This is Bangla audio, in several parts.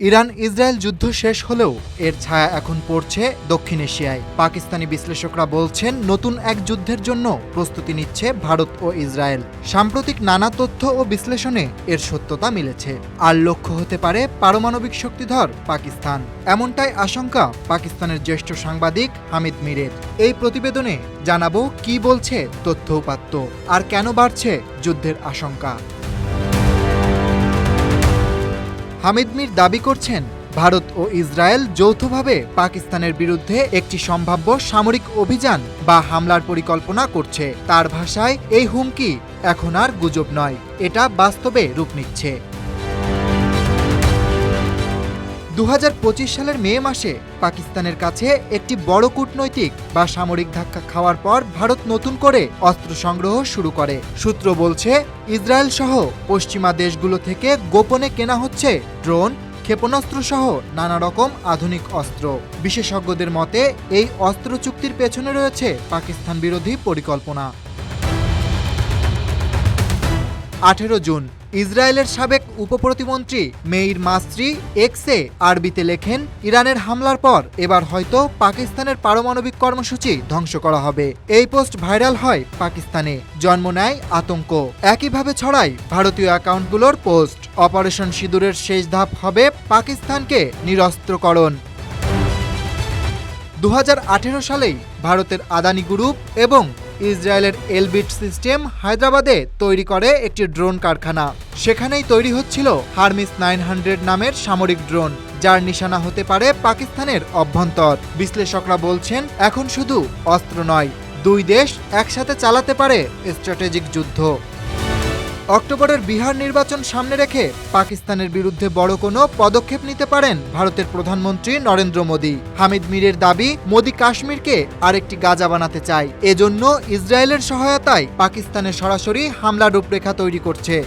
ইরান ইসরায়েল যুদ্ধ শেষ হলেও এর ছায়া এখন পড়ছে দক্ষিণ এশিয়ায়। পাকিস্তানি বিশ্লেষকরা বলছেন, নতুন এক যুদ্ধের জন্য প্রস্তুতি নিচ্ছে ভারত ও ইসরায়েল। সাম্প্রতিক নানা তথ্য ও বিশ্লেষণে এর সত্যতা মিলেছে। আর লক্ষ্য হতে পারে পারমাণবিক শক্তিধর পাকিস্তান। এমনটাই আশঙ্কা পাকিস্তানের জ্যেষ্ঠ সাংবাদিক হামিদ মিরের। এই প্রতিবেদনে জানাবো কি বলছে তথ্য-উপাত্ত আর কেন বাড়ছে যুদ্ধের আশঙ্কা। হামিদ মির দাবি করছেন, ভারত ও ইসরায়েল যৌথভাবে পাকিস্তানের বিরুদ্ধে একটি সম্ভাব্য সামরিক অভিযান বা হামলার পরিকল্পনা করছে। তার ভাষায়, এই হুমকি এখন আর গুজব নয়, এটা বাস্তবে রূপ নিচ্ছে। 2025 সালের মে মাসে পাকিস্তানের কাছে একটি বড় কূটনৈতিক বা সামরিক ধাক্কা খাওয়ার পর ভারত নতুন করে অস্ত্র সংগ্রহ শুরু করে। সূত্র বলছে, ইসরায়েল সহ পশ্চিমা দেশগুলো থেকে গোপনে কেনা হচ্ছে ড্রোন, ক্ষেপণাস্ত্র সহ নানা রকম আধুনিক অস্ত্র। বিশেষজ্ঞদের মতে, এই অস্ত্র চুক্তির পেছনে রয়েছে পাকিস্তান বিরোধী পরিকল্পনা। 18 জুন ইসরায়েলের সাবেক উপপ্রতিমন্ত্রী মেইর মাসরি এক্সে আরবিতে লেখেন, ইরানের হামলার পর এবার হয়তো পাকিস্তানের পারমাণবিক কর্মসূচি ধ্বংস করা হবে। এই পোস্ট ভাইরাল হয় পাকিস্তানে, জন্ম নেয় আতঙ্ক। একইভাবে ছড়ায় ভারতীয় অ্যাকাউন্টগুলোর পোস্ট। অপারেশন সিঁদুরের শেষ ধাপ হবে পাকিস্তানকে নিরস্ত্রকরণ। 2018 সালেই ভারতের আদানি গ্রুপ এবং ইসরায়েলের এলবিট সিস্টেম হায়দ্রাবাদে তৈরি করে একটি ড্রোন কারখানা। সেখানেই তৈরি হচ্ছিল হারমিস 900 নামের সামরিক ড্রোন, যার নিশানা হতে পারে পাকিস্তানের অভ্যন্তর। বিশ্লেষকরা বলছেন, এখন শুধু অস্ত্র নয়, দুই দেশ একসাথে চালাতে পারে স্ট্র্যাটেজিক যুদ্ধ। অক্টোবরের বিহার নির্বাচন সামনে রেখে পাকিস্তানের বিরুদ্ধে বড় কোনো পদক্ষেপ নিতে পারেন ভারতের প্রধানমন্ত্রী নরেন্দ্র মোদী। হামিদ মিরের দাবি, মোদী কাশ্মীরকে আরেকটি গাজা বানাতে চায়। এজন্য ইসরায়েলের সহায়তায় পাকিস্তানে সরাসরি হামলার রূপরেখা তৈরি করছে।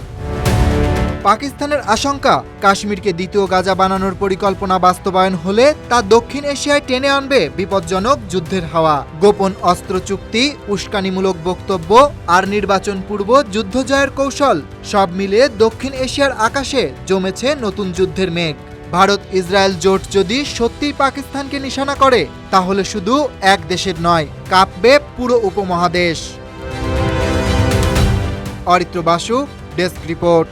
পাকিস্তানের আশঙ্কা, কাশ্মীরকে দ্বিতীয় গাজা বানানোর পরিকল্পনা বাস্তবায়ন হলে তা দক্ষিণ এশিয়ায় টেনে আনবে বিপজ্জনক যুদ্ধের হাওয়া। গোপন অস্ত্র চুক্তি, উস্কানিমূলক বক্তব্য আর নির্বাচন পূর্ব যুদ্ধ জয়ের কৌশল, সব মিলিয়ে দক্ষিণ এশিয়ার আকাশে জমেছে নতুন যুদ্ধের মেঘ। ভারত ইসরায়েল জোট যদি সত্যিই পাকিস্তানকে নিশানা করে, তাহলে শুধু এক দেশের নয়, কাঁপবে পুরো উপমহাদেশ। Aritra Basu, desk report.